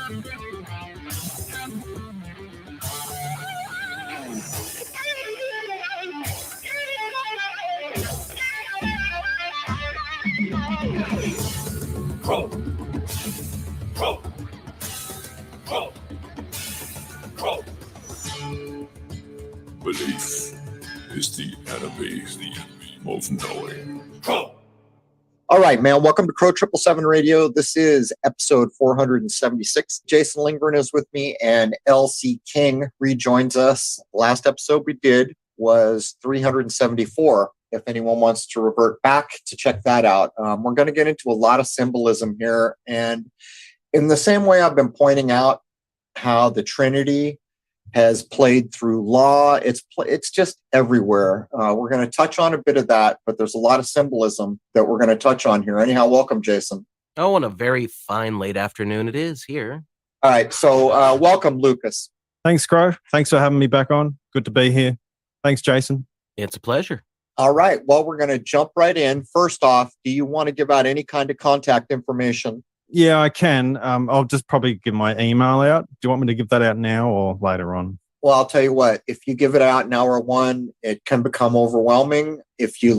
Belief is the enemy of knowing. All right, man. Welcome to Crow 777 Radio. This is episode 476. Jason Lindgren is with me, and LC King rejoins us. Last episode we did was 374. If anyone wants to revert back to check that out, we're going to get into a lot of symbolism here. And in the same way I've been pointing out how the Trinity has played through law. It's just everywhere. We're going to touch on a bit of that, but there's a lot of symbolism that we're going to touch on here. Anyhow, welcome, Jason. Oh, and a very fine late afternoon it is here. All right, so welcome, Lucas. Thanks, Crow. Thanks for having me back on. Good to be here. Thanks, Jason. It's a pleasure. All right, well, we're going to jump right in. First off, do you want to give out any kind of contact information? Yeah, I can. I'll just probably give my email out. Do you want me to give that out now or later on? Well, I'll tell you what, if you give it out in hour one, it can become overwhelming. If you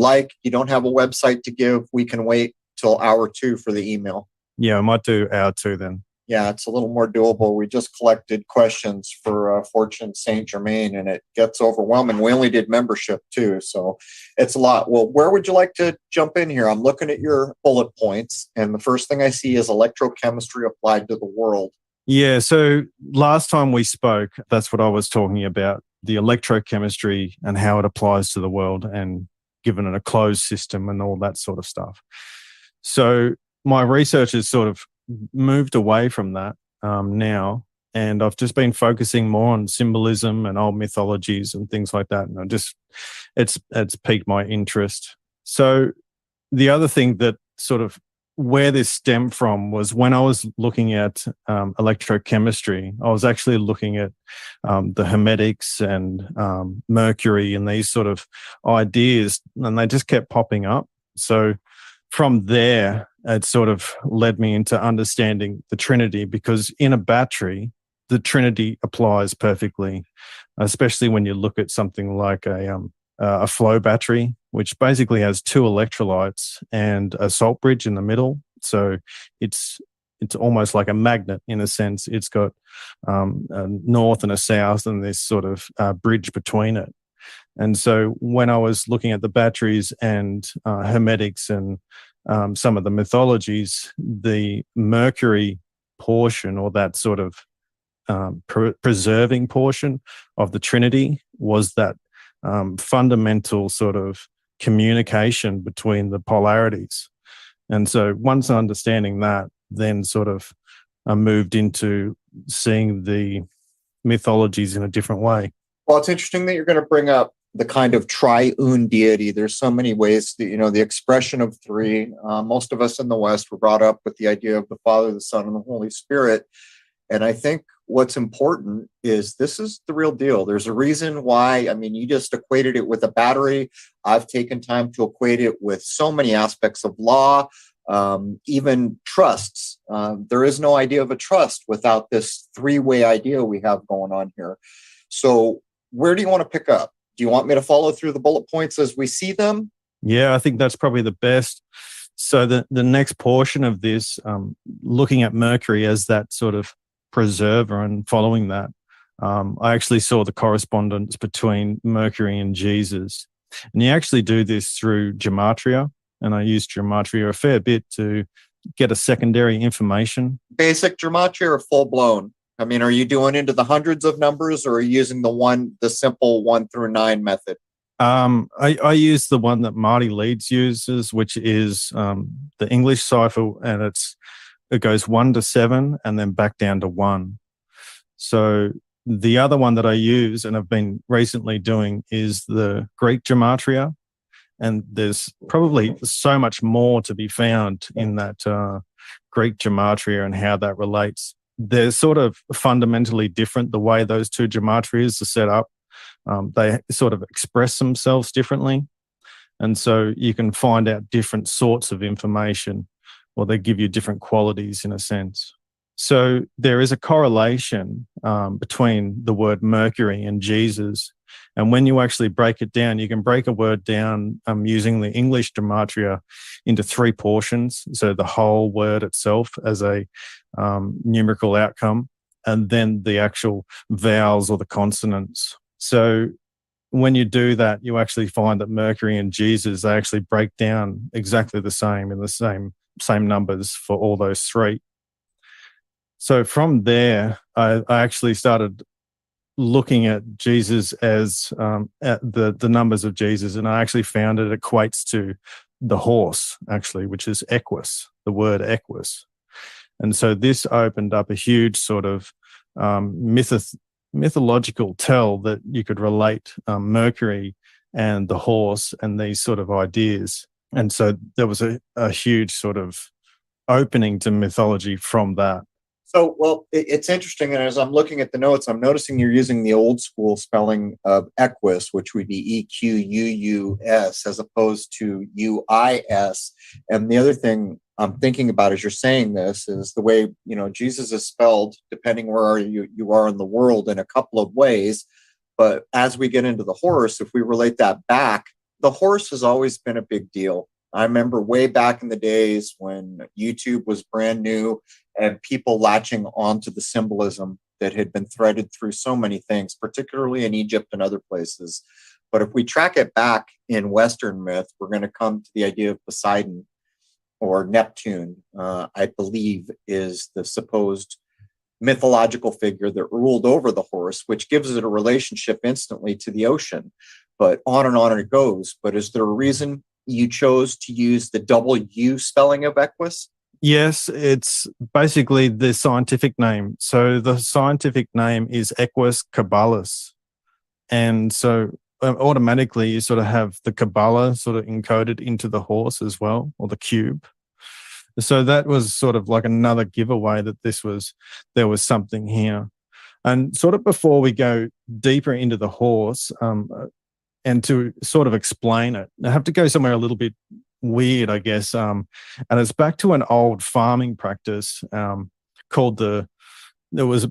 don't have a website to give, we can wait till hour two for the email. Yeah, I might do hour two then. Yeah, it's a little more doable. We just collected questions for Fortune Saint Germain, and it gets overwhelming. We only did membership too, so it's a lot. Well, where would you like to jump in here? I'm looking at your bullet points, and the first thing I see is electrochemistry applied to the world. Yeah, so last time we spoke, that's what I was talking about, the electrochemistry and how it applies to the world and given it a closed system and all that sort of stuff. So my research has sort of moved away from that now, and I've just been focusing more on symbolism and old mythologies and things like that, and it's piqued my interest. So the other thing that sort of where this stemmed from was when I was looking at electrochemistry, I was actually looking at the Hermetics and Mercury and these sort of ideas, and they just kept popping up. So from there, it sort of led me into understanding the Trinity, because in a battery, the Trinity applies perfectly, especially when you look at something like a flow battery, which basically has two electrolytes and a salt bridge in the middle. So it's almost like a magnet in a sense. It's got a north and a south and this sort of bridge between it. And so when I was looking at the batteries and Hermetics and some of the mythologies, the Mercury portion, or that sort of preserving portion of the Trinity, was that fundamental sort of communication between the polarities. And so once understanding that, then sort of moved into seeing the mythologies in a different way. Well, it's interesting that you're going to bring up the kind of triune deity. There's so many ways that, the expression of three. Most of us in the West were brought up with the idea of the Father, the Son, and the Holy Spirit. And I think what's important is this is the real deal. There's a reason why, you just equated it with a battery. I've taken time to equate it with so many aspects of law, even trusts. There is no idea of a trust without this three-way idea we have going on here. So where do you want to pick up? Do you want me to follow through the bullet points as we see them? Yeah, I think that's probably the best. So the next portion of this, looking at Mercury as that sort of preserver and following that, I actually saw the correspondence between Mercury and Jesus. And you actually do this through Gematria, and I use Gematria a fair bit to get a secondary information. Basic Gematria or full-blown? Are you doing into the hundreds of numbers, or are you using the simple 1 through 9 method? I use the one that Marty Leeds uses, which is the English cipher, and it goes 1 to 7 and then back down to 1. So the other one that I use and I've been recently doing is the Greek Gematria, and there's probably so much more to be found in that Greek Gematria and how that relates. They're sort of fundamentally different, the way those two Gematrias are set up. They sort of express themselves differently. And so you can find out different sorts of information, or they give you different qualities in a sense. So there is a correlation between the word Mercury and Jesus. And when you actually break it down, you can break a word down using the English Gematria into 3 portions. So the whole word itself as a numerical outcome, and then the actual vowels or the consonants. So when you do that, you actually find that Mercury and Jesus, they actually break down exactly the same in the same numbers for all those 3. So from there, I actually started looking at Jesus as at the numbers of Jesus, and I actually found it equates to the horse, actually, which is equus, the word equus. And so this opened up a huge sort of mythological tell that you could relate Mercury and the horse and these sort of ideas. And so there was a huge sort of opening to mythology from that. So, well, it's interesting. And as I'm looking at the notes, I'm noticing you're using the old school spelling of equus, which would be EQUUS, as opposed to UIS. And the other thing I'm thinking about as you're saying this is the way, Jesus is spelled, depending where you are in the world, in a couple of ways. But as we get into the horse, if we relate that back, the horse has always been a big deal. I remember way back in the days when YouTube was brand new and people latching onto the symbolism that had been threaded through so many things, particularly in Egypt and other places. But if we track it back in Western myth, we're going to come to the idea of Poseidon or Neptune, I believe, is the supposed mythological figure that ruled over the horse, which gives it a relationship instantly to the ocean. But on it goes. But is there a reason you chose to use the W spelling of equus? Yes, it's basically the scientific name. So the scientific name is Equus caballus. And so automatically you sort of have the Kabbalah sort of encoded into the horse as well, or the cube. So that was sort of like another giveaway that there was something here. And sort of before we go deeper into the horse, and to sort of explain it, I have to go somewhere a little bit weird, I guess. And it's back to an old farming practice called it was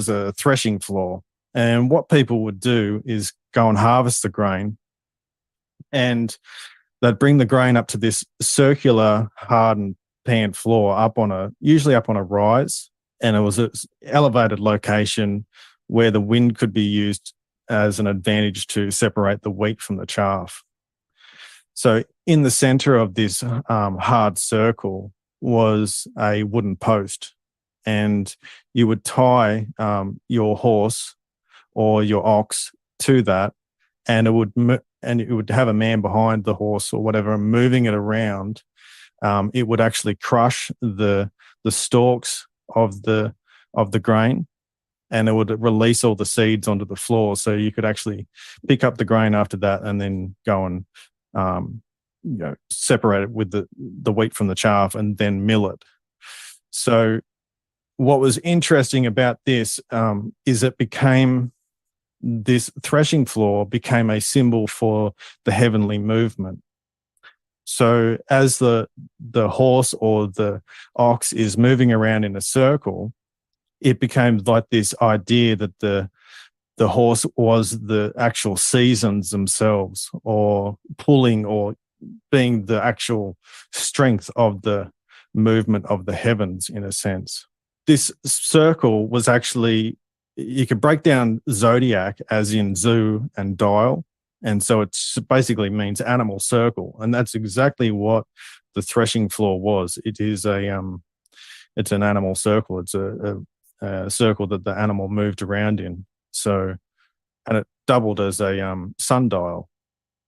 a threshing floor. And what people would do is go and harvest the grain, and they'd bring the grain up to this circular hardened pan floor usually up on a rise. And it was an elevated location where the wind could be used as an advantage to separate the wheat from the chaff. So in the center of this hard circle was a wooden post, and you would tie your horse or your ox to that, and it would have a man behind the horse or whatever moving it around. It would actually crush the stalks of the grain, and it would release all the seeds onto the floor. So you could actually pick up the grain after that and then go and separate it with the wheat from the chaff and then mill it. So what was interesting about this is this threshing floor became a symbol for the heavenly movement. So as the horse or the ox is moving around in a circle, it became like this idea that the horse was the actual seasons themselves, or pulling or being the actual strength of the movement of the heavens, in a sense. This circle was actually, you could break down zodiac as in zoo and dial. And so it basically means animal circle. And that's exactly what the threshing floor was. It is it's an animal circle. It's a circle that the animal moved around in. So, and it doubled as a sundial.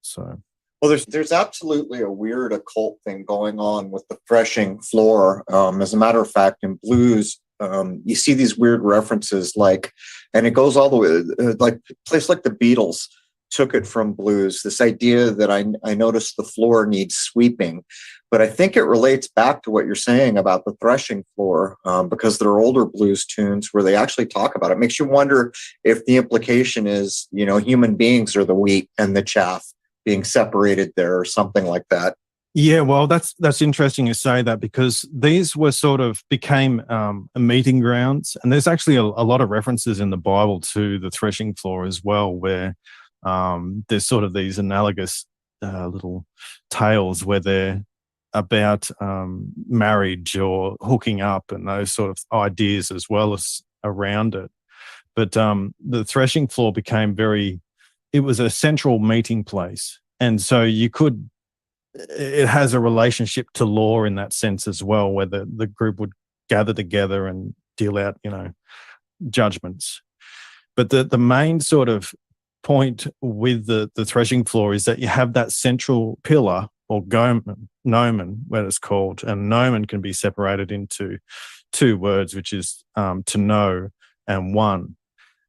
So, well, there's absolutely a weird occult thing going on with the threshing floor. As a matter of fact, in blues, you see these weird references, and it goes all the way, like a place like the Beatles took it from blues. This idea that I noticed the floor needs sweeping, but I think it relates back to what you're saying about the threshing floor, because there are older blues tunes where they actually talk about it. Makes you wonder if the implication is, human beings are the wheat and the chaff being separated there, or something like that. Yeah, well, that's interesting you say that, because these were sort of became meeting grounds, and there's actually a lot of references in the Bible to the threshing floor as well, where there's sort of these analogous little tales where they're about marriage or hooking up and those sort of ideas as well as around it. But the threshing floor became it was a central meeting place, and so it has a relationship to law in that sense as well, where the group would gather together and deal out, judgments. But the main sort of point with the threshing floor is that you have that central pillar, or gnomon, what it's called. And gnomon can be separated into two words, which is to know and one.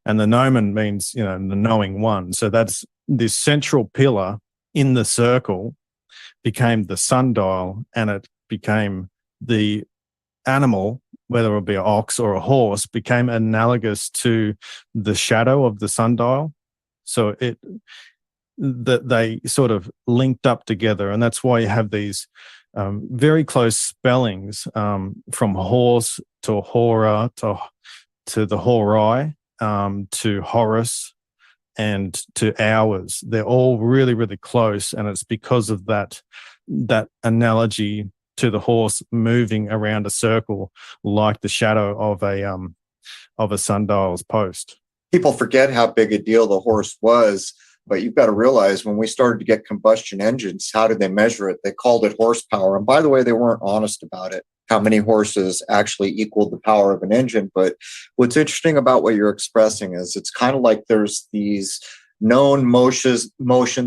And the gnomon means, the knowing one. So that's this central pillar in the circle became the sundial, and it became the animal, whether it be an ox or a horse, became analogous to the shadow of the sundial. So they sort of linked up together, and that's why you have these very close spellings from horse to hora to the horai, to Horus, and to hours. They're all really, really close, and it's because of that analogy to the horse moving around a circle like the shadow of a sundial's post. People forget how big a deal the horse was, but you've got to realize when we started to get combustion engines, how did they measure it? They called it horsepower. And by the way, they weren't honest about it, how many horses actually equaled the power of an engine. But what's interesting about what you're expressing is it's kind of like there's these known motions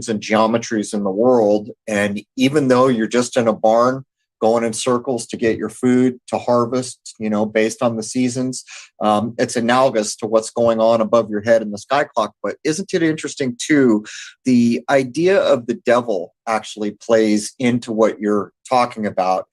and geometries in the world. And even though you're just in a barn going in circles to get your food to harvest, based on the seasons, it's analogous to what's going on above your head in the sky clock. But isn't it interesting too, the idea of the devil actually plays into what you're talking about,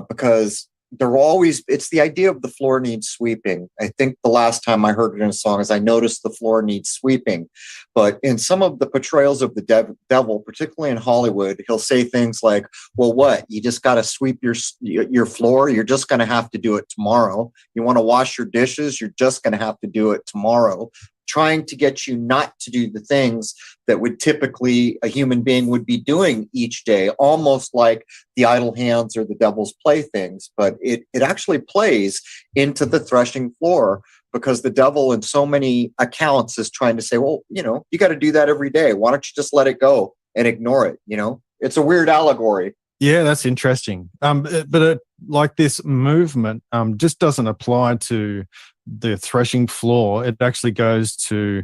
because it's the idea of the floor needs sweeping. I think the last time I heard it in a song is I noticed the floor needs sweeping. But in some of the portrayals of the devil, particularly in Hollywood, he'll say things like, well, what? You just got to sweep your floor. You're just going to have to do it tomorrow. You want to wash your dishes. You're just going to have to do it tomorrow. Trying to get you not to do the things that would typically a human being would be doing each day, almost like the idle hands or the devil's playthings. But it actually plays into the threshing floor, because the devil in so many accounts is trying to say, well, you got to do that every day. Why don't you just let it go and ignore it? It's a weird allegory. Yeah, that's interesting. But like this movement just doesn't apply to the threshing floor. It actually goes to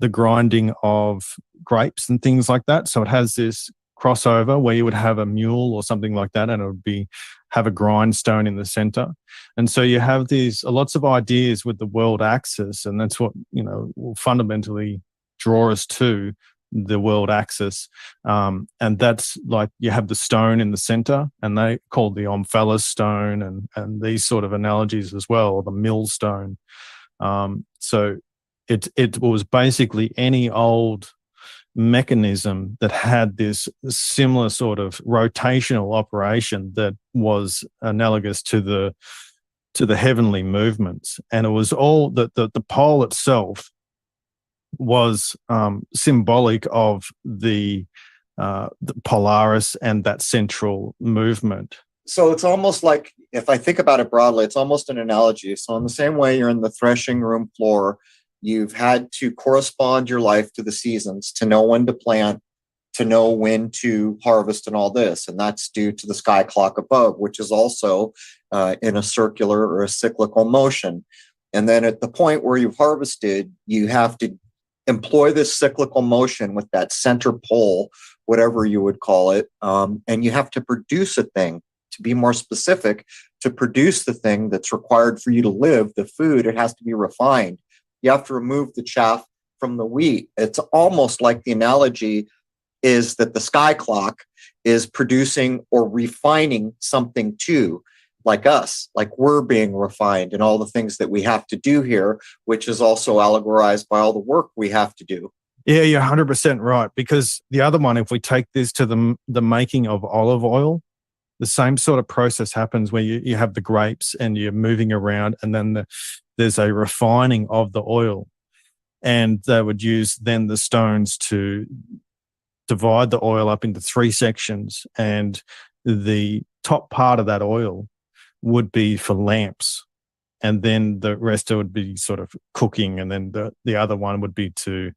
the grinding of grapes and things like that. So it has this crossover where you would have a mule or something like that, and it would have a grindstone in the center. And so you have these lots of ideas with the world axis, and that's what will fundamentally draw us to the world axis. And that's like you have the stone in the center, and they called the omphalos stone and these sort of analogies as well, or the millstone. So it was basically any old mechanism that had this similar sort of rotational operation that was analogous to the heavenly movements. And it was all the pole itself was symbolic of the Polaris and that central movement. So it's almost like, if I think about it broadly, it's almost an analogy. So in the same way you're in the threshing room floor, you've had to correspond your life to the seasons, to know when to plant, to know when to harvest and all this. And that's due to the sky clock above, which is also in a circular or a cyclical motion. And then at the point where you've harvested, you have to employ this cyclical motion with that center pole, whatever you would call it. And you have to produce a thing. To be more specific, to produce the thing that's required for you to live, the food, it has to be refined. You have to remove the chaff from the wheat. It's almost like the analogy is that the sky clock is producing or refining something too, like us, like we're being refined and all the things that we have to do here, which is also allegorized by all the work we have to do. Yeah, you're 100% right. Because the other one, if we take this to the making of olive oil, the same sort of process happens where you have the grapes and you're moving around, and then there's a refining of the oil. And they would use then the stones to divide the oil up into 3 sections. And the top part of that oil would be for lamps. And then the rest would be sort of cooking. And then the other one would be it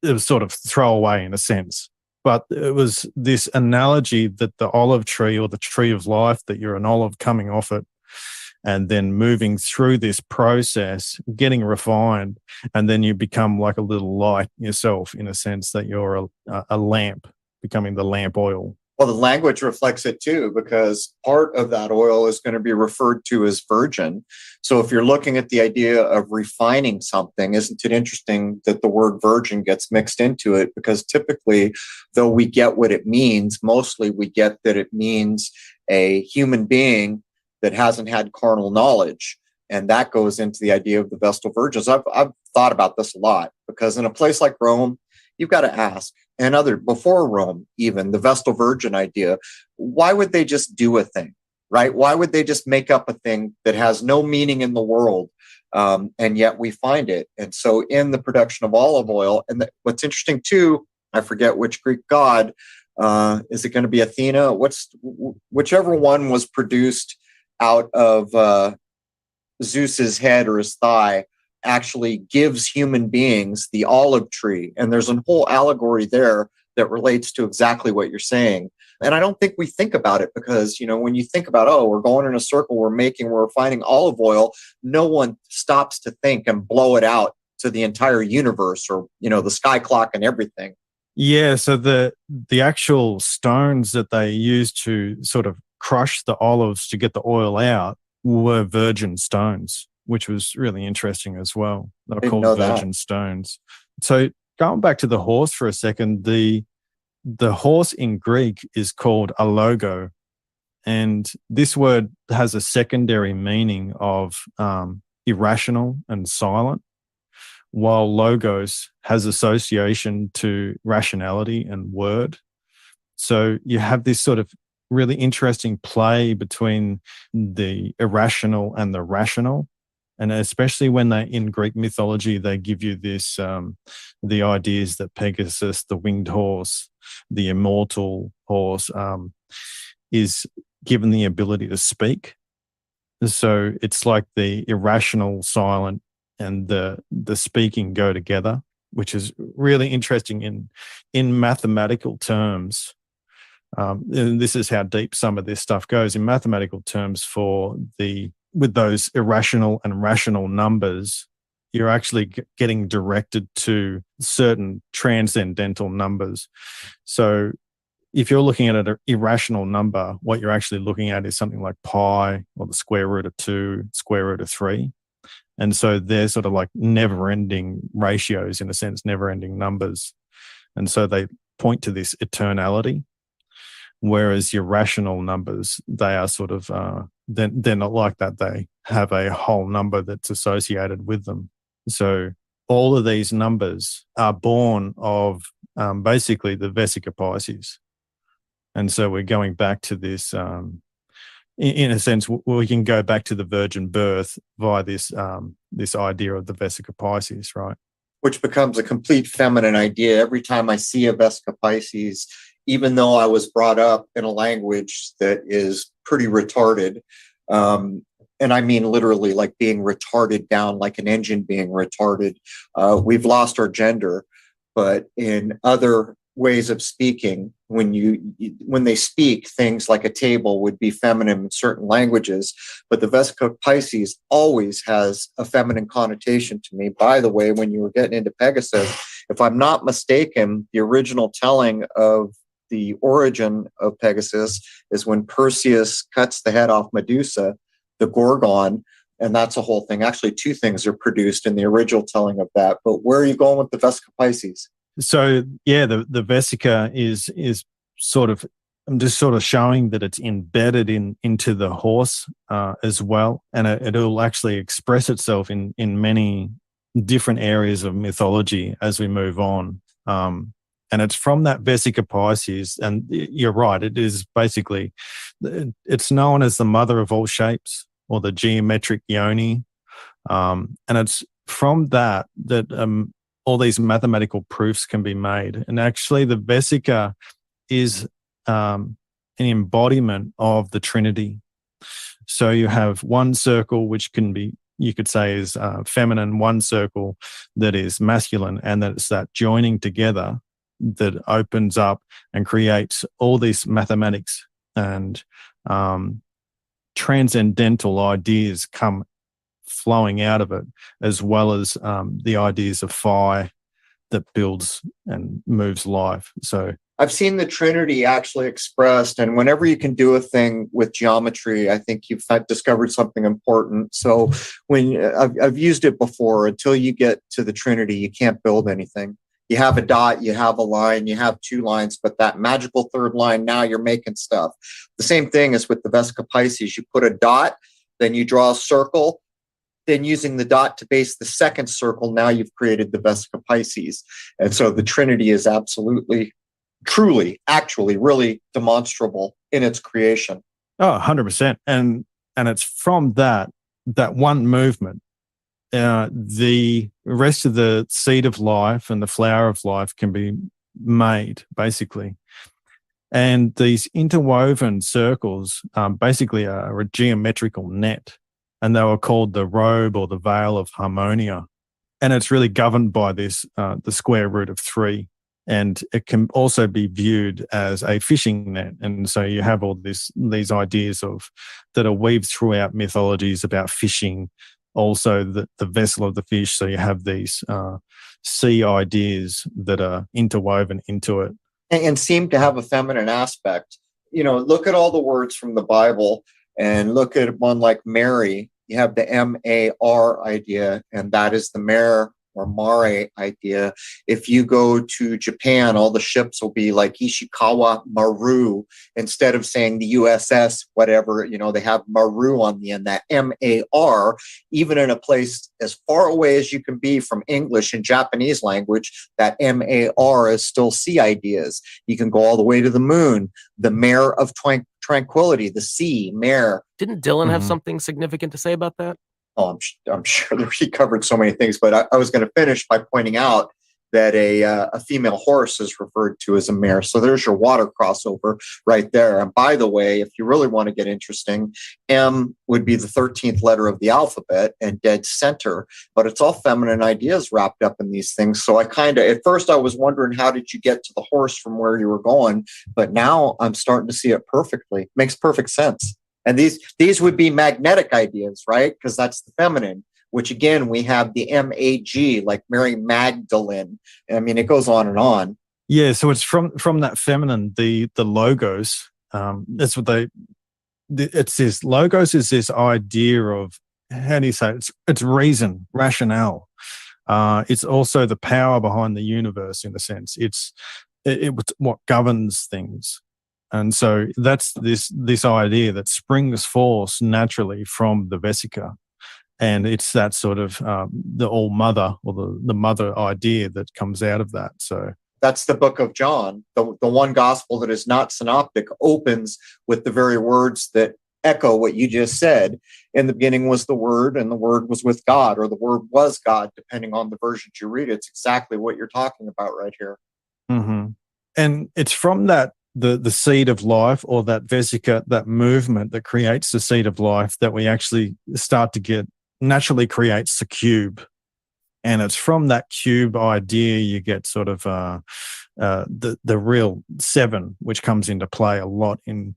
was sort of throw away in a sense. But it was this analogy that the olive tree or the tree of life, that you're an olive coming off it and then moving through this process, getting refined, and then you become like a little light yourself, in a sense that you're a lamp, becoming the lamp oil. Well, the language reflects it too, because part of that oil is going to be referred to as virgin. So if you're looking at the idea of refining something, isn't it interesting that the word virgin gets mixed into it? Because typically, though we get what it means, mostly we get that it means a human being that hasn't had carnal knowledge. And that goes into the idea of the Vestal Virgins. I've thought about this a lot, because in a place like Rome, you've got to ask, and before Rome, even the Vestal Virgin idea, why would they just do a thing, right? Why would they just make up a thing that has no meaning in the world? And yet we find it. And so in the production of olive oil, and what's interesting too, I forget which Greek god, is it going to be Athena? Whichever one was produced out of Zeus's head or his thigh, actually gives human beings the olive tree. And there's a whole allegory there that relates to exactly what you're saying. And I don't think we think about it, because, when you think about, we're going in a circle, we're refining olive oil, no one stops to think and blow it out to the entire universe, or, the sky clock and everything. Yeah. So the actual stones that they used to sort of crush the olives to get the oil out were virgin stones, which was really interesting as well. They were called virgin stones. So going back to the horse for a second, the horse in Greek is called a logo. And this word has a secondary meaning of irrational and silent, while logos has association to rationality and word. So you have this sort of really interesting play between the irrational and the rational. And especially when in Greek mythology, they give you this, the ideas that Pegasus, the winged horse, the immortal horse, is given the ability to speak. So it's like the irrational, silent, and the speaking go together, which is really interesting in mathematical terms. And this is how deep some of this stuff goes in mathematical terms. With those irrational and rational numbers, you're actually getting directed to certain transcendental numbers. So if you're looking at an irrational number, what you're actually looking at is something like pi, or the square root of 2, square root of 3. And so they're sort of like never-ending ratios, in a sense, never-ending numbers. And so they point to this eternality. Whereas your rational numbers, they are sort of, they're not like that. They have a whole number that's associated with them. So all of these numbers are born of basically the Vesica Piscis. And so we're going back to this, in a sense, we can go back to the virgin birth via this idea of the Vesica Piscis, right? Which becomes a complete feminine idea. Every time I see a Vesica Piscis, even though I was brought up in a language that is pretty retarded, and I mean literally like being retarded down, like an engine being retarded, we've lost our gender. But in other ways of speaking, when they speak, things like a table would be feminine in certain languages, but the Vesica Piscis always has a feminine connotation to me. By the way, when you were getting into Pegasus, if I'm not mistaken, the original telling of the origin of Pegasus is when Perseus cuts the head off Medusa, the Gorgon, and that's a whole thing. Actually, 2 things are produced in the original telling of that. But where are you going with the Vesica Piscis? So yeah, the Vesica is sort of, I'm just sort of showing that it's embedded into the horse as well, and it'll actually express itself in many different areas of mythology as we move on. And it's from that Vesica Pisces, and you're right, it is basically, it's known as the mother of all shapes, or the geometric yoni. And it's from that all these mathematical proofs can be made. And actually the Vesica is an embodiment of the Trinity. So you have one circle, which can be, you could say, is feminine, one circle that is masculine, and that it's that joining together that opens up and creates all these mathematics, and transcendental ideas come flowing out of it, as well as the ideas of fire that builds and moves life. So I've seen the Trinity actually expressed, and whenever you can do a thing with geometry, I think you've discovered something important. So when I've used it before, until you get to the Trinity, you can't build anything. You have a dot, you have a line, you have two lines, but that magical third line, now you're making stuff. The same thing is with the Vesica Pisces. You put a dot, then you draw a circle, then using the dot to base the second circle, now you've created the Vesica Pisces. And so the Trinity is absolutely, truly, actually, really demonstrable in its creation. Oh, 100%. And it's from that one movement. The rest of the seed of life and the flower of life can be made, basically. And these interwoven circles basically are a geometrical net, and they were called the robe or the veil of harmonia. And it's really governed by this, the square root of 3. And it can also be viewed as a fishing net. And so you have all these ideas that are weaved throughout mythologies about fishing, also the vessel of the fish. So you have these sea ideas that are interwoven into it. And seem to have a feminine aspect. You know, look at all the words from the Bible and look at one like Mary. You have the M-A-R idea, and that is the mare or mare idea. If you go to Japan, all the ships will be like Ishikawa Maru. Instead of saying the USS, whatever, you know, they have Maru on the end, that M-A-R, even in a place as far away as you can be from English and Japanese language, that M-A-R is still sea ideas. You can go all the way to the moon, the mare of tranquility, the sea, mare. Didn't Dylan have something significant to say about that? Oh, I'm sure that he covered so many things, but I was going to finish by pointing out that a female horse is referred to as a mare. So there's your water crossover right there. And by the way, if you really want to get interesting, M would be the 13th letter of the alphabet and dead center, but it's all feminine ideas wrapped up in these things. So I at first I was wondering, how did you get to the horse from where you were going? But now I'm starting to see it perfectly. Makes perfect sense. And these would be magnetic ideas, right? Because that's the feminine, which again, we have the M-A-G, like Mary Magdalene. I mean, it goes on and on. Yeah, so it's from that feminine, the logos. That's what it's this logos is this idea of, how do you say it? It's reason, rationale. It's also the power behind the universe, in a sense. It's what governs things. And so that's this idea that springs forth naturally from the Vesica. And it's that sort of the all mother, or the mother idea that comes out of that. So that's the book of John. The one gospel that is not synoptic opens with the very words that echo what you just said. In the beginning was the Word, and the Word was with God, or the Word was God, depending on the version you read. It's exactly what you're talking about right here. Mm-hmm. And it's from that, the seed of life, or that Vesica, that movement that creates the seed of life, that we actually start to get, naturally creates the cube. And it's from that cube idea you get sort of the real 7, which comes into play a lot in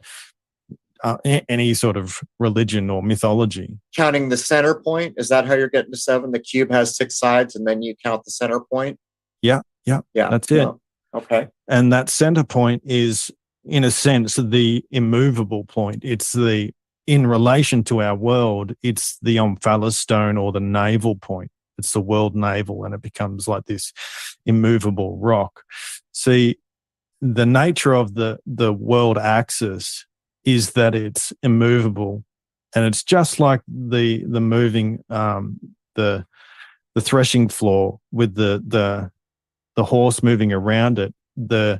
any sort of religion or mythology. Counting the center point, is that how you're getting to 7? The cube has 6 sides, and then you count the center point? Yeah, that's it. Yeah. Okay. And that center point is, in a sense, the immovable point. It's in relation to our world, it's the omphalos stone, or the navel point. It's the world navel, and it becomes like this immovable rock. See, the nature of the world axis is that it's immovable, and it's just like the moving the threshing floor with the the horse moving around it, the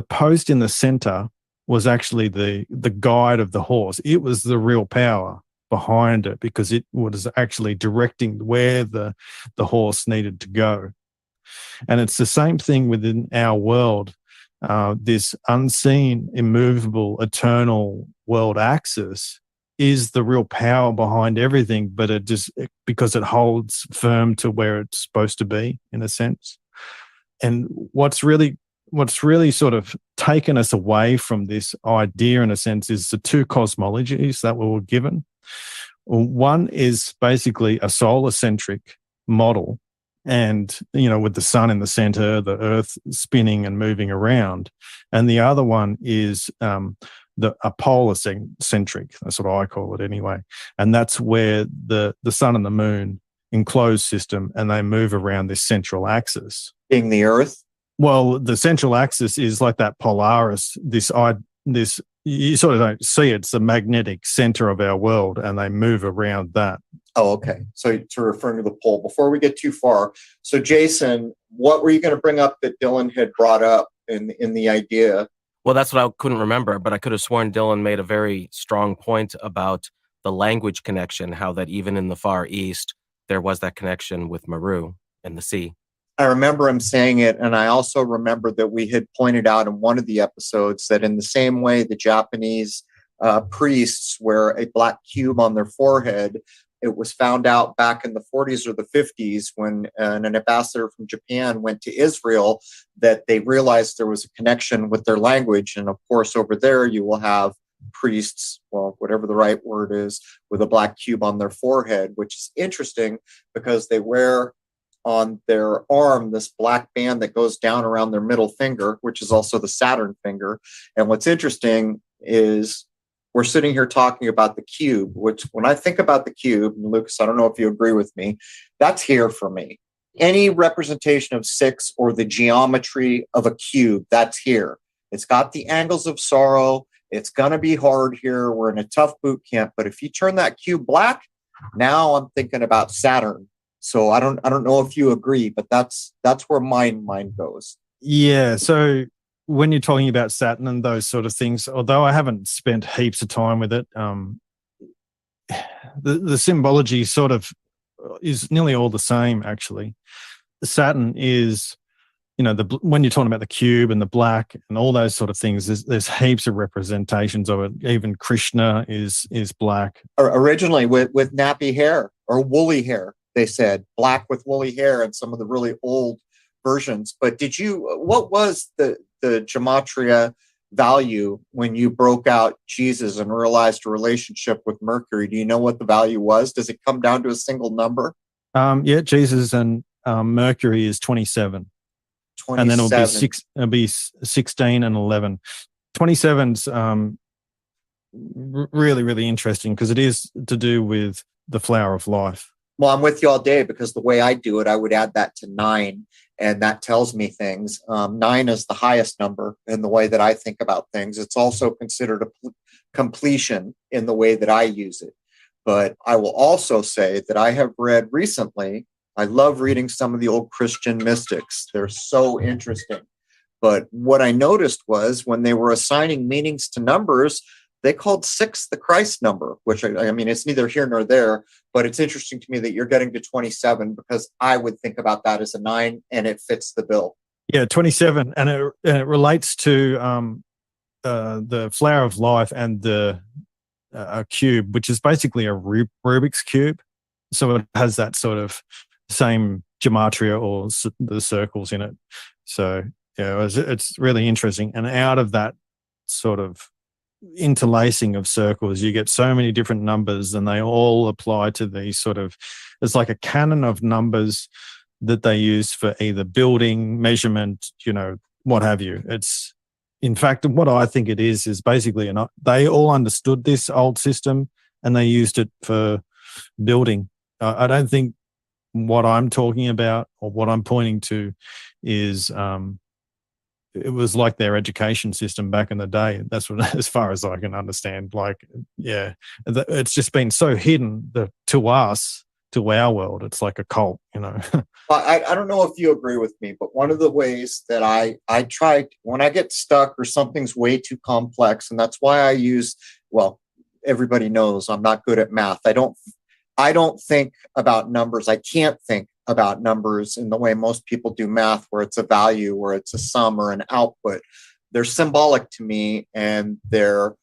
post in the center was actually the guide of the horse. It was the real power behind it because it was actually directing where the horse needed to go. And it's the same thing within our world. This unseen, immovable, eternal world axis is the real power behind everything, but because it holds firm to where it's supposed to be, in a sense. And what's really sort of taken us away from this idea, in a sense, is the two cosmologies that we were given. One is basically a solar-centric model, and, with the sun in the center, the earth spinning and moving around. And the other one is a polar-centric, that's what I call it anyway. And that's where the sun and the moon enclosed system, and they move around this central axis. Being the earth? Well, the central axis is like that Polaris, this you sort of don't see it. It's the magnetic center of our world, and they move around that. Oh, okay. So referring to the pole. Before we get too far, so Jason, what were you going to bring up that Dylan had brought up in the idea? Well, that's what I couldn't remember, but I could have sworn Dylan made a very strong point about the language connection, how that even in the Far East, there was that connection with Meru and the sea. I remember him saying it, and I also remember that we had pointed out in one of the episodes that in the same way the Japanese priests wear a black cube on their forehead, it was found out back in the 40s or the 50s when an ambassador from Japan went to Israel that they realized there was a connection with their language. And of course, over there, you will have priests, well, whatever the right word is, with a black cube on their forehead, which is interesting because they wear on their arm this black band that goes down around their middle finger, which is also the Saturn finger. And what's interesting is we're sitting here talking about the cube, which when I think about the cube, and Lucas, I don't know if you agree with me, that's here for me. Any representation of 6 or the geometry of a cube, that's here. It's got the angles of sorrow. It's going to be hard here. We're in a tough boot camp. But if you turn that cube black, now I'm thinking about Saturn. So I don't know if you agree, but that's where my mind goes. Yeah. So when you're talking about Saturn and those sort of things, although I haven't spent heaps of time with it, the symbology sort of is nearly all the same, actually. Saturn is, when you're talking about the cube and the black and all those sort of things, there's heaps of representations of it. Even Krishna is black. Originally with nappy hair or woolly hair, they said black with woolly hair in some of the really old versions. But what was the Gematria value when you broke out Jesus and realized a relationship with Mercury? Do you know what the value was? Does it come down to a single number? Yeah, Jesus and Mercury is 27. 27. And then it'll be 16 and 11. 27's really, really interesting because it is to do with the flower of life. Well, I'm with you all day because the way I do it, I would add that to 9, and that tells me things. 9 is the highest number in the way that I think about things. It's also considered a completion in the way that I use it. But I will also say that I have read recently, I love reading some of the old Christian mystics. They're so interesting. But what I noticed was when they were assigning meanings to numbers, they called 6 the Christ number, which I mean, it's neither here nor there, but it's interesting to me that you're getting to 27 because I would think about that as a 9 and it fits the bill. Yeah, 27. And it relates to the flower of life and the cube, which is basically a Rubik's cube. So it has that sort of same gematria or the circles in it. So yeah, it's really interesting. And out of that sort of interlacing of circles, you get so many different numbers and they all apply to these sort of, it's like a canon of numbers that they use for either building, measurement, what have you. It's, in fact, what I think it is basically, they all understood this old system and they used it for building. I don't think what I'm talking about or what I'm pointing to is, it was like their education system back in the day. That's what, as far as I can understand. Like, yeah, it's just been so hidden to us to our world. It's like a cult, you know. I don't know if you agree with me, but one of the ways that I try when I get stuck or something's way too complex, and that's why I use, well, everybody knows I'm not good at math. I don't think about numbers. I can't think about numbers in the way most people do math, where it's a value, where it's a sum or an output. They're symbolic to me, and they're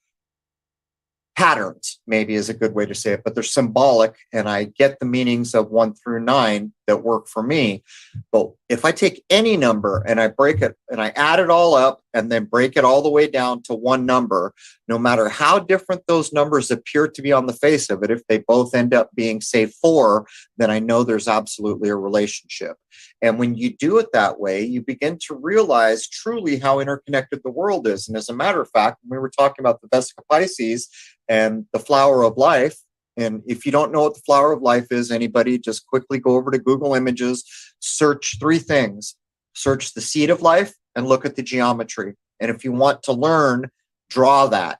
patterns, maybe is a good way to say it, but they're symbolic, and I get the meanings of 1 through 9 that work for me. But if I take any number and I break it and I add it all up and then break it all the way down to one number, no matter how different those numbers appear to be on the face of it, if they both end up being, say, 4, then I know there's absolutely a relationship. And when you do it that way, you begin to realize truly how interconnected the world is. And as a matter of fact, when we were talking about the Vesica Piscis and the flower of life, and if you don't know what the flower of life is, anybody, just quickly go over to Google Images, search 3 things. Search the seed of life and look at the geometry. And if you want to learn, draw that.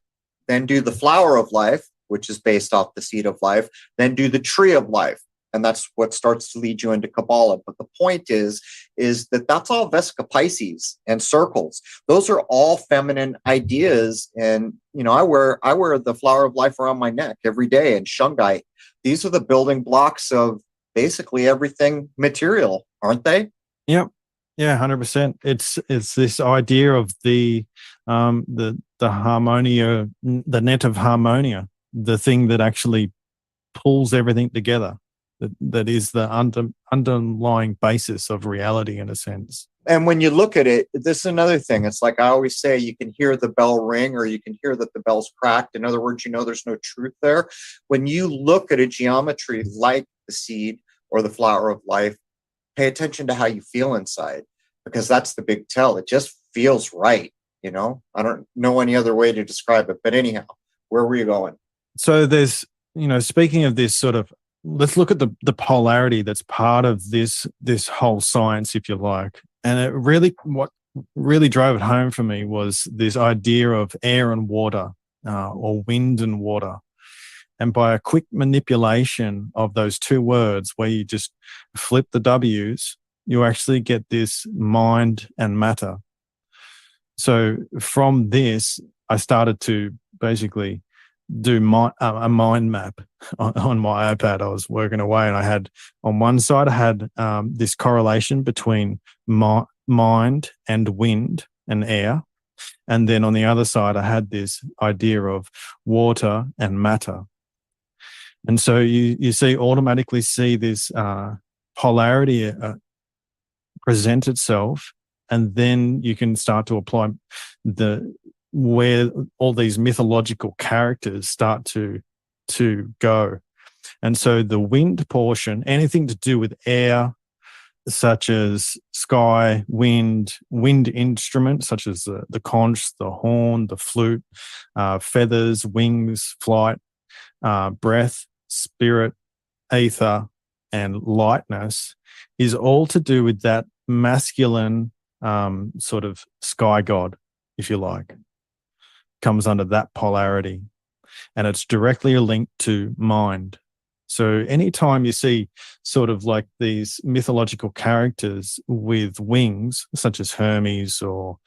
Then do the flower of life, which is based off the seed of life. Then do the tree of life. And that's what starts to lead you into Kabbalah. But the point is that that's all Vesica Pisces and circles. Those are all feminine ideas. And, you know, I wear the flower of life around my neck every day, and shungite. These are the building blocks of basically everything material, aren't they? Yep. Yeah, 100%. It's this idea of the harmonia, the net of harmonia, the thing that actually pulls everything together. That is the underlying basis of reality, in a sense. And when you look at it, this is another thing. It's like I always say, you can hear the bell ring, or you can hear that the bell's cracked. In other words, you know there's no truth there. When you look at a geometry like the seed or the flower of life, pay attention to how you feel inside, because that's the big tell. It just feels right. You know, I don't know any other way to describe it. But anyhow, where were you going? So there's, you know, speaking of this sort of, let's look at the polarity that's part of this whole science, if you like. And it really, what really drove it home for me was this idea of air and water, or wind and water. And by a quick manipulation of those 2 words, where you just flip the W's, you actually get this mind and matter. So from this, I started to basically do a mind map on my iPad. I was working away, and I had, on one side, I had this correlation between mind and wind and air. And then on the other side, I had this idea of water and matter. And so you automatically see this polarity present itself, and then you can start to apply where all these mythological characters start to go. And so the wind portion, anything to do with air, such as sky, wind instruments such as the conch, the horn, the flute, feathers, wings, flight, breath, spirit, ether, and lightness, is all to do with that masculine sort of sky god, if you like. Comes under that polarity, and it's directly linked to mind. So anytime you see sort of like these mythological characters with wings, such as Hermes or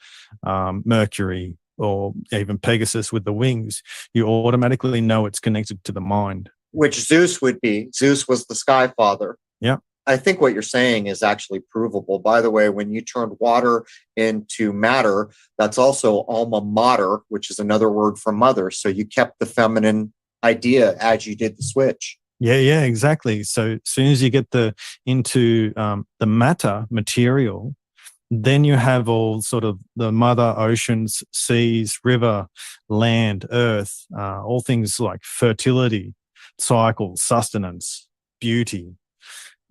Mercury, or even Pegasus with the wings, you automatically know it's connected to the mind. Which Zeus would be. Zeus was the sky father. Yeah. I think what you're saying is actually provable. By the way, when you turned water into matter, that's also alma mater, which is another word for mother. So you kept the feminine idea as you did the switch. Yeah, exactly. So as soon as you get into the matter material, then you have all sort of the mother, oceans, seas, river, land, earth, all things like fertility, cycle, sustenance, beauty.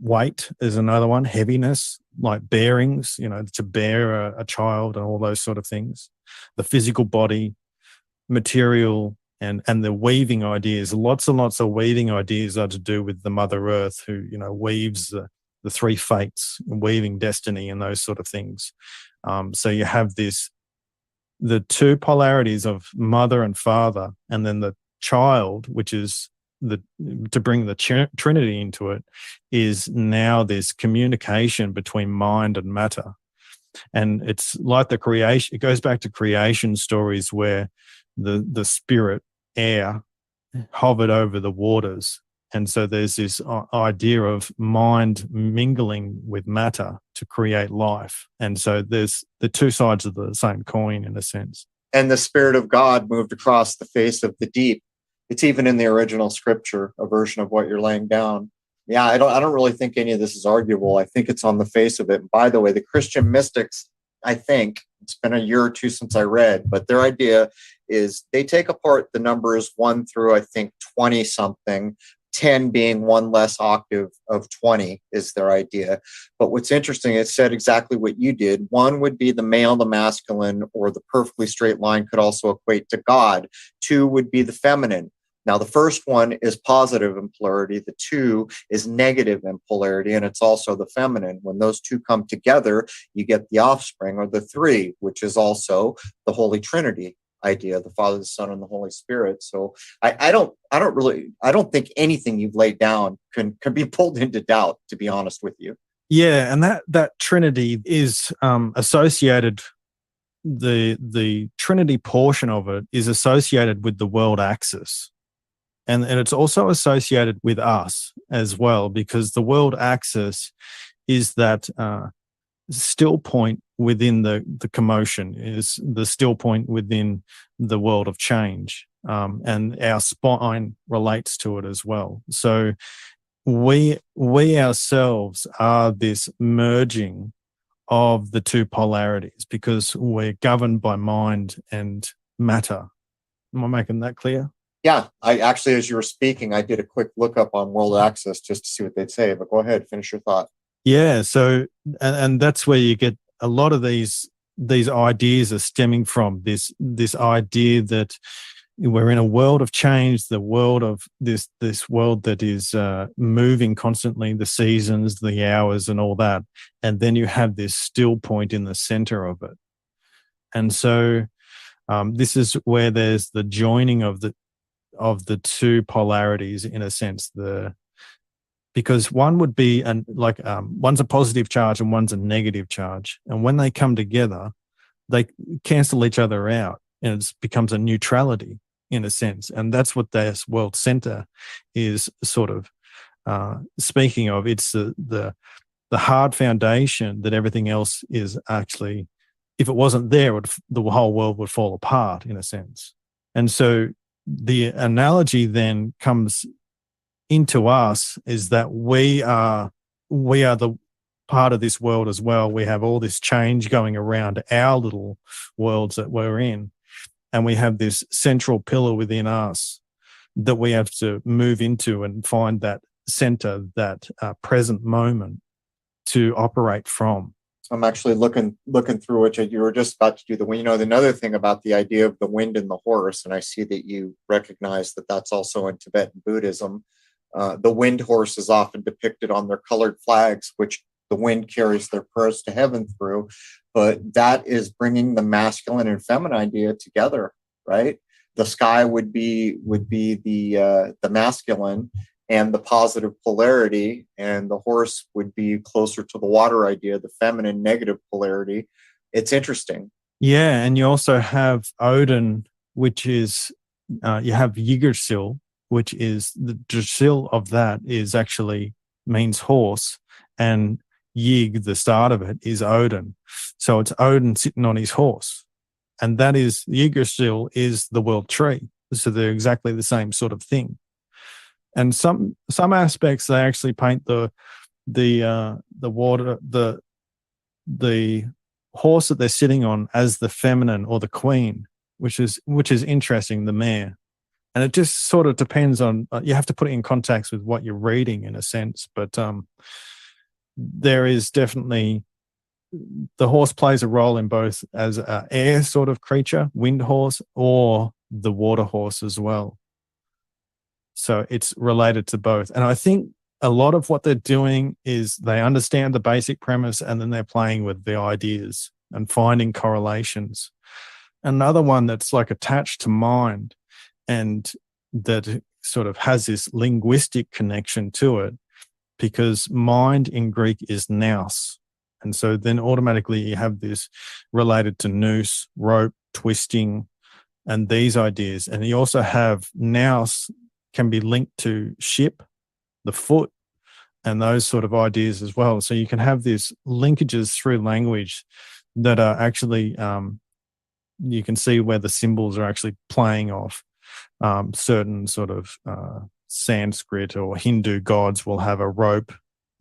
Weight is another one. Heaviness, like bearings, you know, to bear a child and all those sort of things. The physical body, material, and the weaving ideas. Lots and lots of weaving ideas are to do with the Mother Earth, who, you know, weaves the 3 fates, weaving destiny and those sort of things. So you have the 2 polarities of mother and father, and then the child, which is to bring the Trinity into it, is now this communication between mind and matter. And it's like the creation, it goes back to creation stories where the spirit air hovered over the waters. And so there's this idea of mind mingling with matter to create life. And so there's the two sides of the same coin in a sense. And the Spirit of God moved across the face of the deep. It's even in the original scripture, a version of what you're laying down. Yeah, I don't really think any of this is arguable. I think it's on the face of it. And by the way, the Christian mystics, I think, it's been a year or two since I read, but their idea is they take apart the numbers 1 through, I think, 20 something, 10 being one less octave of 20 is their idea. But what's interesting, it said exactly what you did. 1 would be the male, the masculine, or the perfectly straight line could also equate to God. 2 would be the feminine. Now, the first one is positive in polarity. The 2 is negative in polarity, and it's also the feminine. When those 2 come together, you get the offspring, or the 3, which is also the Holy Trinity idea, the Father, the Son, and the Holy Spirit. So I don't think anything you've laid down can be pulled into doubt, to be honest with you. Yeah, and that Trinity is associated. The Trinity portion of it is associated with the world axis. And it's also associated with us as well, because the world axis is that still point within the commotion, is the still point within the world of change. And our spine relates to it as well. So we ourselves are this merging of the two polarities, because we're governed by mind and matter. Am I making that clear? Yeah, I actually, as you were speaking, I did a quick look up on world axis just to see what they'd say, but go ahead, finish your thought. Yeah, so and that's where you get a lot of these ideas are stemming from this idea that we're in a world of change, the world of this world that is moving constantly, the seasons, the hours, and all that, and then you have this still point in the center of it. And so this is where there's the joining of the two polarities in a sense, because one would be one's a positive charge and one's a negative charge, and when they come together, they cancel each other out, and it becomes a neutrality in a sense. And that's what this world center is sort of speaking of. It's the hard foundation that everything else is actually. If it wasn't there, the whole world would fall apart in a sense. And so the analogy then comes into us is that we are the part of this world as well. We have all this change going around our little worlds that we're in, and we have this central pillar within us that we have to move into and find that center, that present moment to operate from. I'm actually looking through what you were just about to do. Another thing about the idea of the wind and the horse, and I see that you recognize that that's also in Tibetan Buddhism. The wind horse is often depicted on their colored flags, which the wind carries their prayers to heaven through. But that is bringing the masculine and feminine idea together, right? The sky would be the masculine and the positive polarity, and the horse would be closer to the water idea, the feminine negative polarity. It's interesting. Yeah, and you also have Odin, which is, you have Yggdrasil, which is the Drasil of that is actually means horse, and Yig, the start of it, is Odin. So it's Odin sitting on his horse, and that is Yggdrasil is the world tree. So they're exactly the same sort of thing. And some aspects they actually paint the horse that they're sitting on as the feminine or the queen, which is interesting, the mare. And it just sort of depends on, you have to put it in context with what you're reading in a sense. But there is definitely, the horse plays a role in both as an air sort of creature, wind horse, or the water horse as well. So it's related to both. And I think a lot of what they're doing is they understand the basic premise, and then they're playing with the ideas and finding correlations. Another one that's like attached to mind and that sort of has this linguistic connection to it, because mind in Greek is nous. And so then automatically you have this related to noose, rope, twisting, and these ideas. And you also have nous can be linked to ship, the foot, and those sort of ideas as well. So you can have these linkages through language that are actually, you can see where the symbols are actually playing off certain sort of Sanskrit or Hindu gods will have a rope.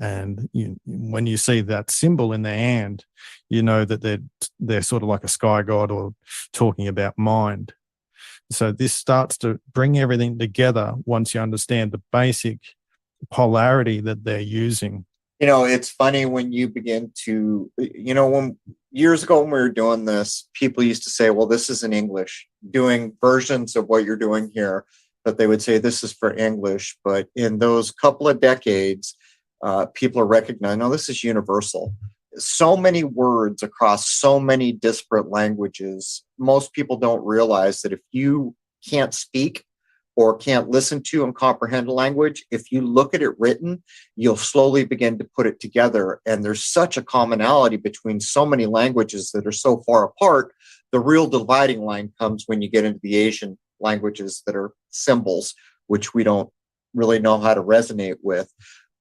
And when you see that symbol in their hand, you know that they're sort of like a sky god or talking about mind. So this starts to bring everything together once you understand the basic polarity that they're using. It's funny when you begin to, when years ago when we were doing this, people used to say, well, this is in English, doing versions of what you're doing here, but they would say this is for English. But in those couple of decades, people are recognizing, no, this is universal. So many words across so many disparate languages. Most people don't realize that if you can't speak or can't listen to and comprehend a language, if you look at it written, you'll slowly begin to put it together. And there's such a commonality between so many languages that are so far apart. The real dividing line comes when you get into the Asian languages that are symbols, which we don't really know how to resonate with.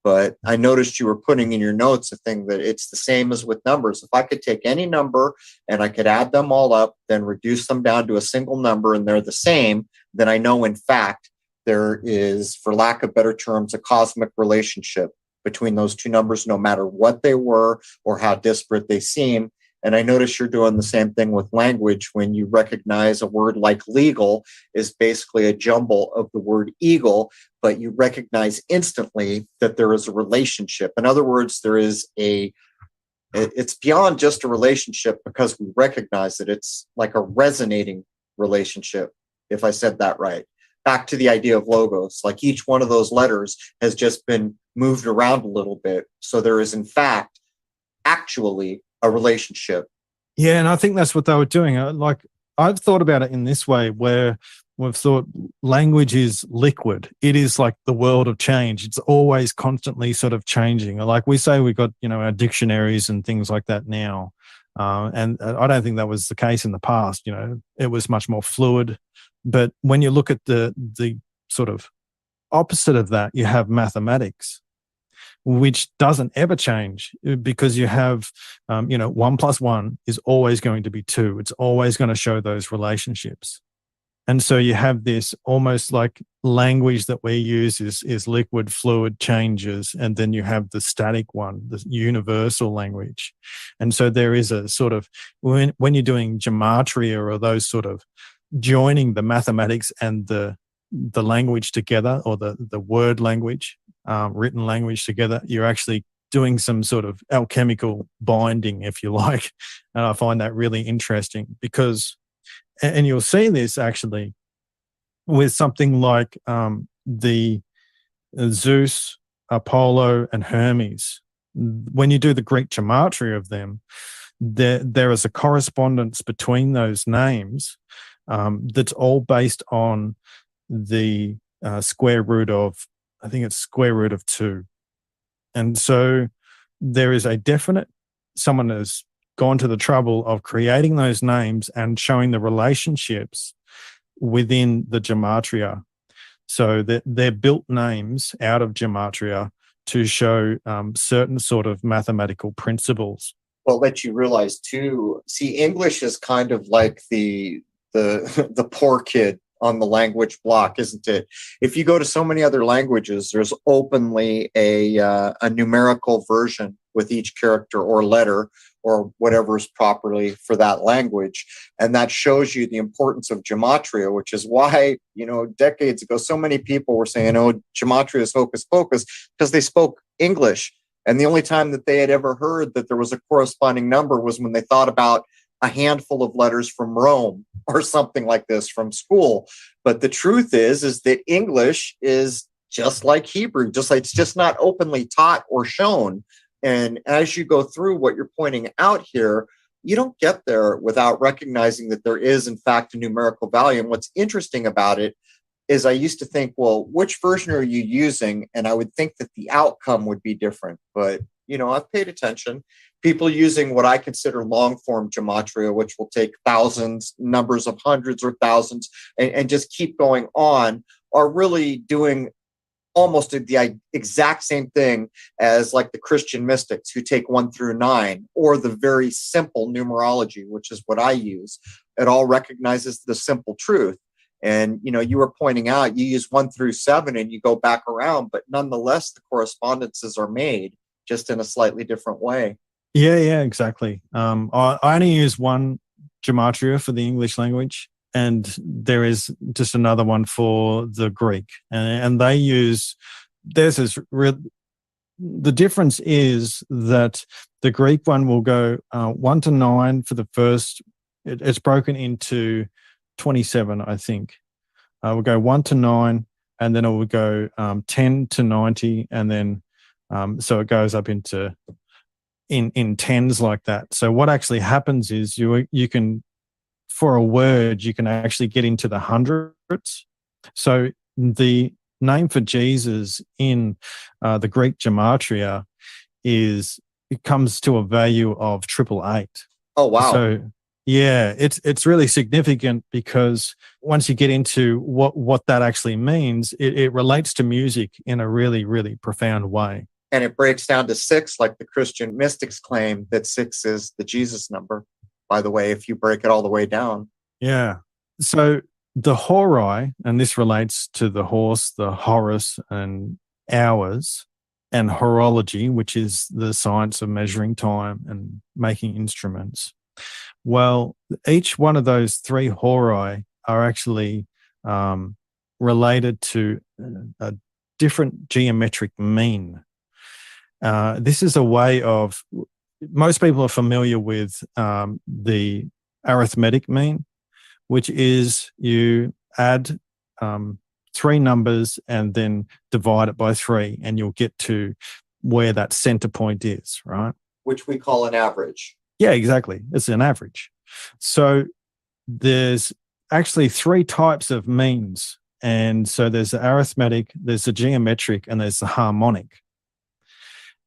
But I noticed you were putting in your notes a thing that it's the same as with numbers. If I could take any number and I could add them all up, then reduce them down to a single number and they're the same, then I know in fact there is, for lack of better terms, a cosmic relationship between those two numbers, no matter what they were or how disparate they seem. And I notice you're doing the same thing with language when you recognize a word like legal is basically a jumble of the word eagle, but you recognize instantly that there is a relationship. In other words, it's beyond just a relationship because we recognize that it's like a resonating relationship, if I said that right. Back to the idea of logos, like each one of those letters has just been moved around a little bit. So there is, in fact, actually a relationship. Yeah, and I think that's what they were doing. Like, I've thought about it in this way, where we've thought language is liquid. It is like the world of change. It's always constantly sort of changing. Like we say, we've got, our dictionaries and things like that now. And I don't think that was the case in the past. It was much more fluid. But when you look at the sort of opposite of that, you have mathematics, which doesn't ever change because you have, 1 + 1 is always going to be 2. It's always going to show those relationships. And so you have this almost like language that we use is liquid, fluid, changes. And then you have the static one, the universal language. And so there is a sort of, when you're doing gematria or those sort of joining the mathematics and the language together, or the word language, written language together, you're actually doing some sort of alchemical binding, if you like. And I find that really interesting because, and you'll see this actually with something like the Zeus, Apollo, and Hermes. When you do the Greek gematria of them, there is a correspondence between those names that's all based on the square root of, I think it's square root of 2. And so there is a definite, someone has gone to the trouble of creating those names and showing the relationships within the gematria. So they're built names out of gematria to show certain sort of mathematical principles. Well, let you realize too, see, English is kind of like the poor kid on the language block, isn't it? If you go to so many other languages, there's openly a numerical version with each character or letter or whatever is properly for that language. And that shows you the importance of gematria, which is why, decades ago, so many people were saying, oh, gematria is hocus pocus, because they spoke English. And the only time that they had ever heard that there was a corresponding number was when they thought about a handful of letters from Rome or something like this from school. But the truth is that English is just like Hebrew, just like it's just not openly taught or shown. And as you go through what you're pointing out here, you don't get there without recognizing that there is, in fact, a numerical value. And what's interesting about it, is I used to think, well, which version are you using? And I would think that the outcome would be different. But, I've paid attention. People using what I consider long form gematria, which will take thousands, numbers of hundreds or thousands, and just keep going on, are really doing almost the exact same thing as like the Christian mystics who take 1 through 9, or the very simple numerology, which is what I use. It all recognizes the simple truth. And, you were pointing out, you use 1 through 7 and you go back around, but nonetheless, the correspondences are made just in a slightly different way. Yeah, exactly. I only use one gematria for the English language, and there is just another one for the Greek. And they use, the difference is that the Greek one will go 1 to 9 for the first, it's broken into 27, I think. We'll go 1 to 9, and then it will go 10 to 90, and then so it goes up into in tens like that. So what actually happens is you can, for a word, you can actually get into the hundreds. So the name for Jesus in the Greek gematria it comes to a value of 888. Oh, wow. So yeah, it's really significant, because once you get into what that actually means, it relates to music in a really, really profound way. And it breaks down to 6, like the Christian mystics claim that 6 is the Jesus number, by the way, if you break it all the way down. Yeah. So the Horai, and this relates to the horse, the Horus, and hours, and horology, which is the science of measuring time and making instruments. Well, each one of those 3 Horai are actually related to a different geometric mean. This is a way of, most people are familiar with the arithmetic mean, which is you add 3 numbers and then divide it by 3, and you'll get to where that center point is, right? Which we call an average. Yeah, exactly. It's an average. So there's actually 3 types of means. And so there's the arithmetic, there's the geometric, and there's the harmonic.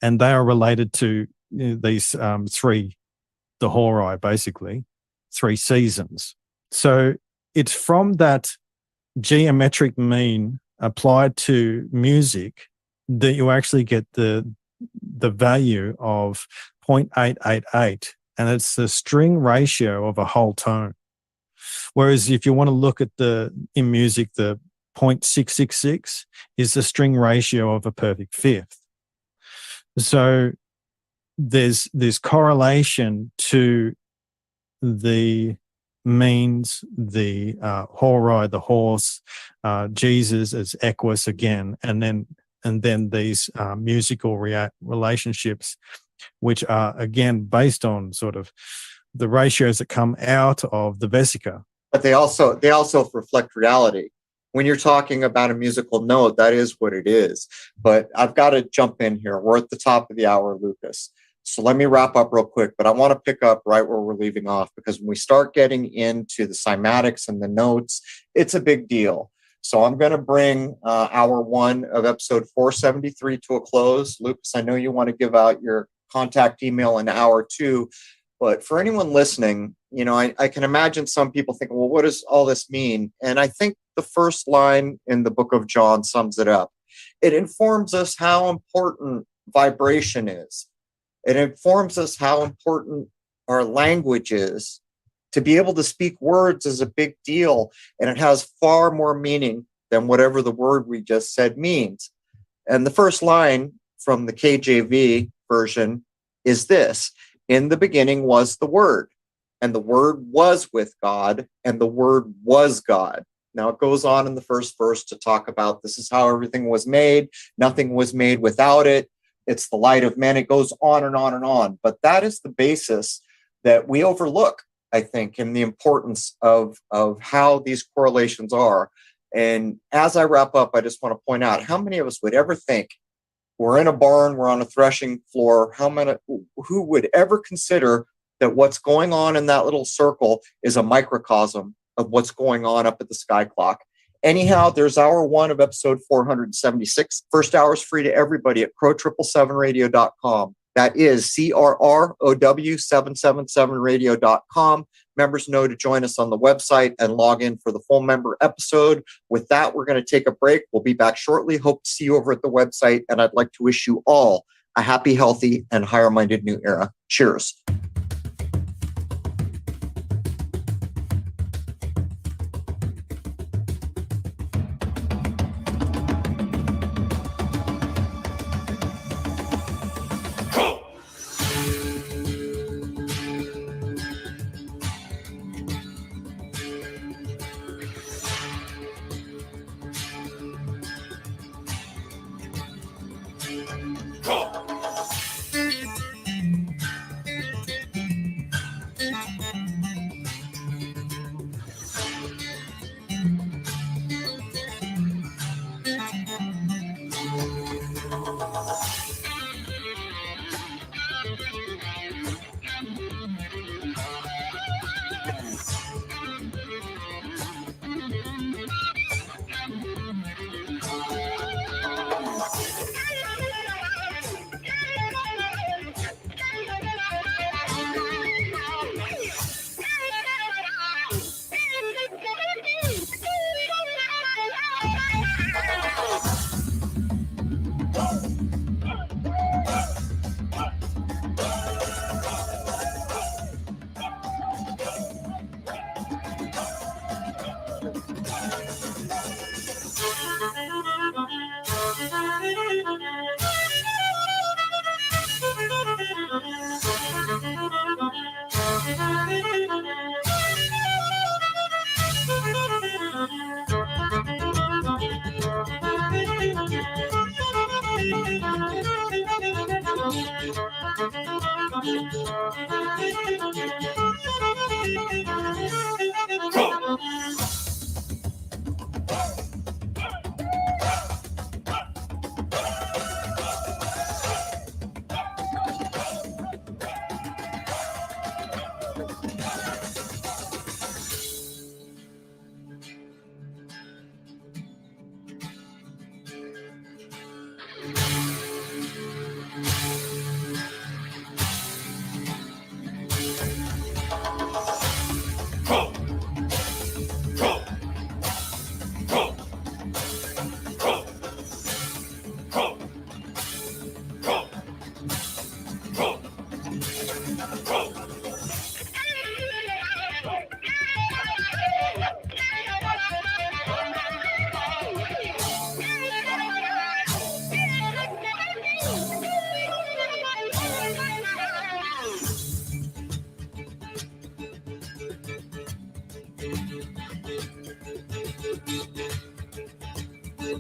And they are related to these 3, the Horai, basically, 3 seasons. So it's from that geometric mean applied to music that you actually get the value of 0.888, and it's the string ratio of a whole tone. Whereas if you want to look at in music, the 0.666 is the string ratio of a perfect fifth. So there's correlation to the means, the Horai, the horse, Jesus as Equus again, and then these musical relationships, which are again based on sort of the ratios that come out of the Vesica. But they also reflect reality. When you're talking about a musical note, that is what it is. But I've got to jump in here. We're at the top of the hour, Lucas. So let me wrap up real quick, but I want to pick up right where we're leaving off, because when we start getting into the cymatics and the notes, it's a big deal. So I'm going to bring hour 1 of episode 473 to a close. Lucas, I know you want to give out your contact email in hour 2, but for anyone listening, I can imagine some people thinking, well, what does all this mean? And I think the first line in the book of John sums it up. It informs us how important vibration is. It informs us how important our language is. To be able to speak words is a big deal, and it has far more meaning than whatever the word we just said means. And the first line from the KJV version is this: in the beginning was the Word, and the Word was with God, and the Word was God. Now it goes on in the first verse to talk about this is how everything was made. Nothing was made without it. It's the light of men. It goes on and on and on. But that is the basis that we overlook, I think, in the importance of how these correlations are. And as I wrap up, I just want to point out, how many of us would ever think we're in a barn, we're on a threshing floor, who would ever consider that what's going on in that little circle is a microcosm of what's going on up at the sky clock? Anyhow, there's hour 1 of episode 476. First hour is free to everybody at crow777radio.com. That is CRROW777radio.com. Members know to join us on the website and log in for the full member episode. With that, we're going to take a break. We'll be back shortly. Hope to see you over at the website. And I'd like to wish you all a happy, healthy, and higher-minded new era. Cheers.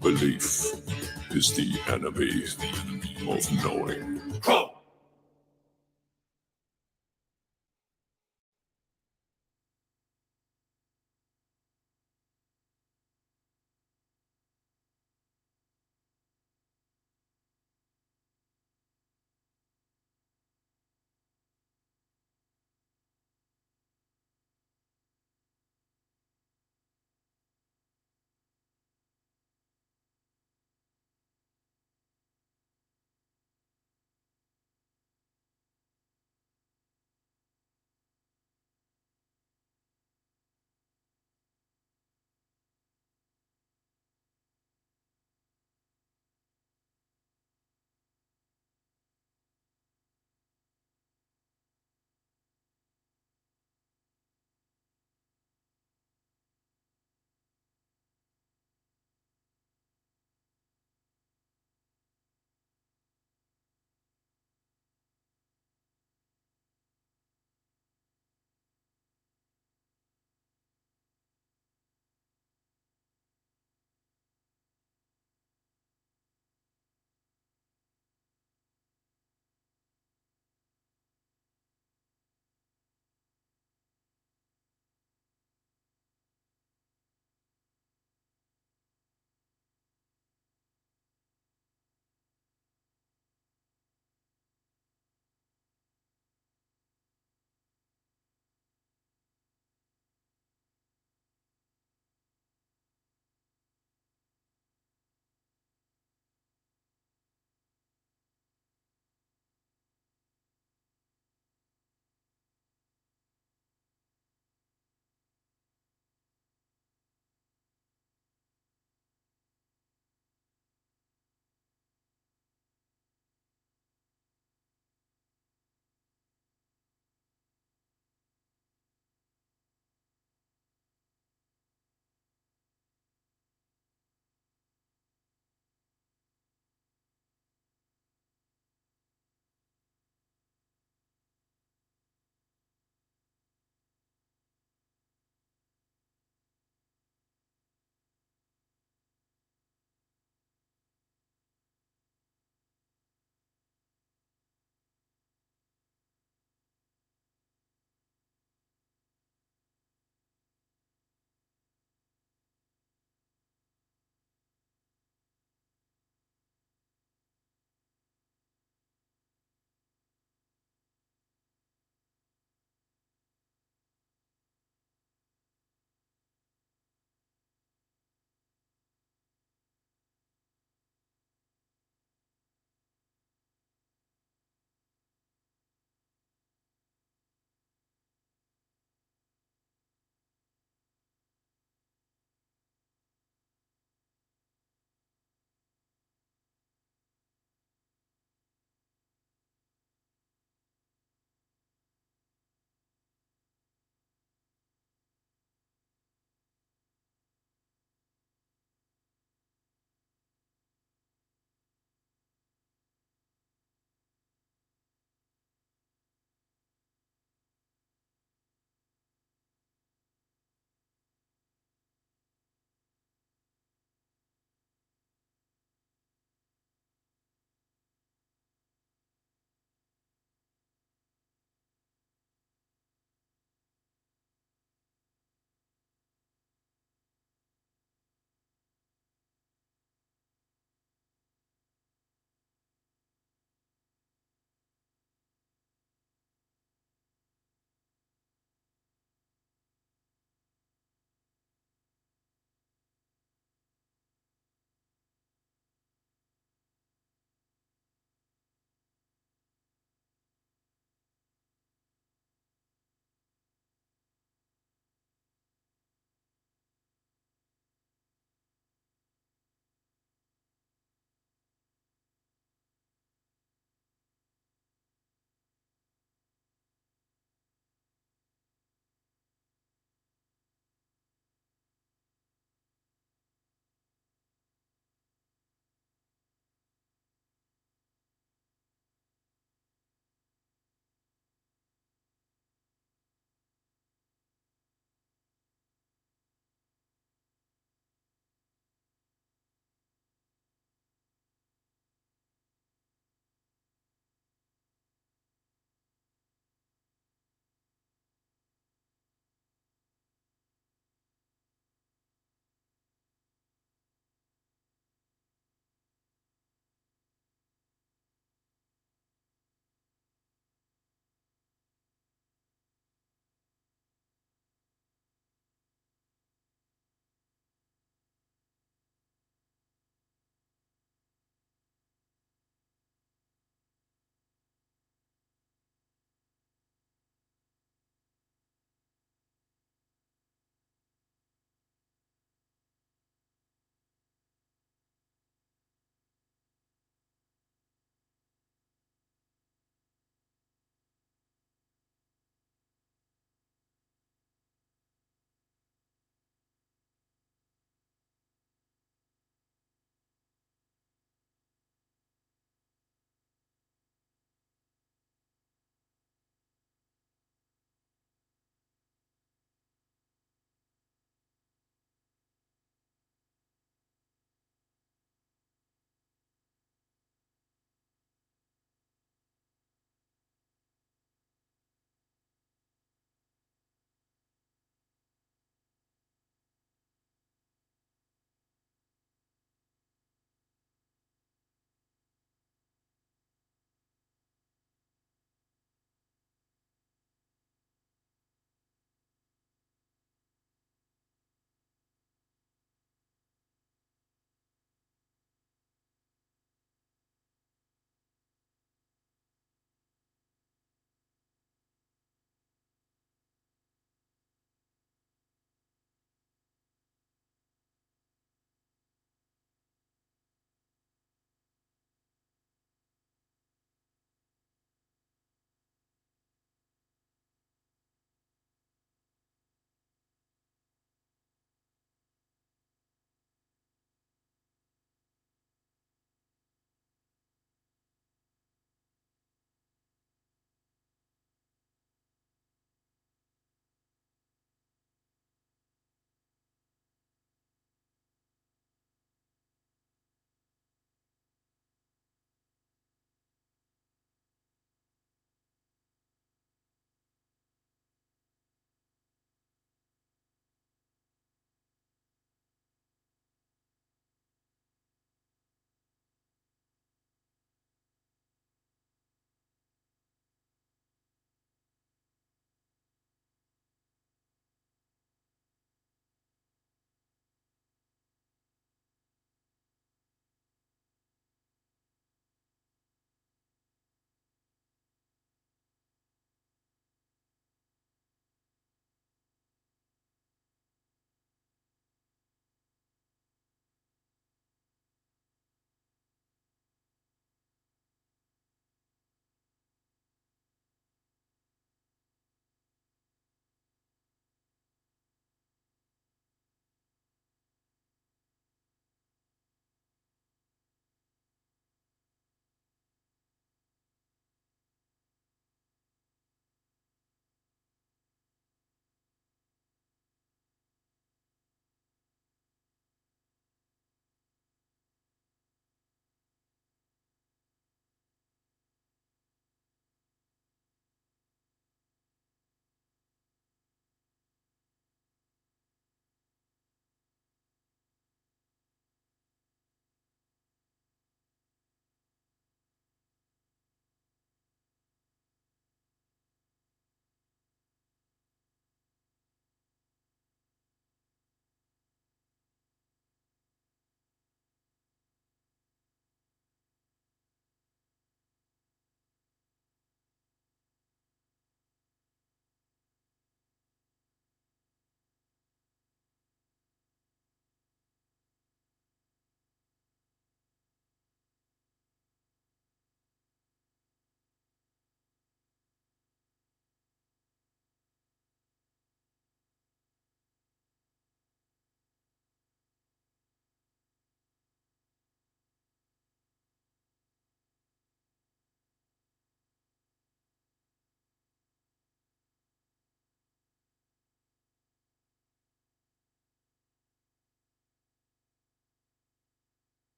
Belief is the enemy of knowing.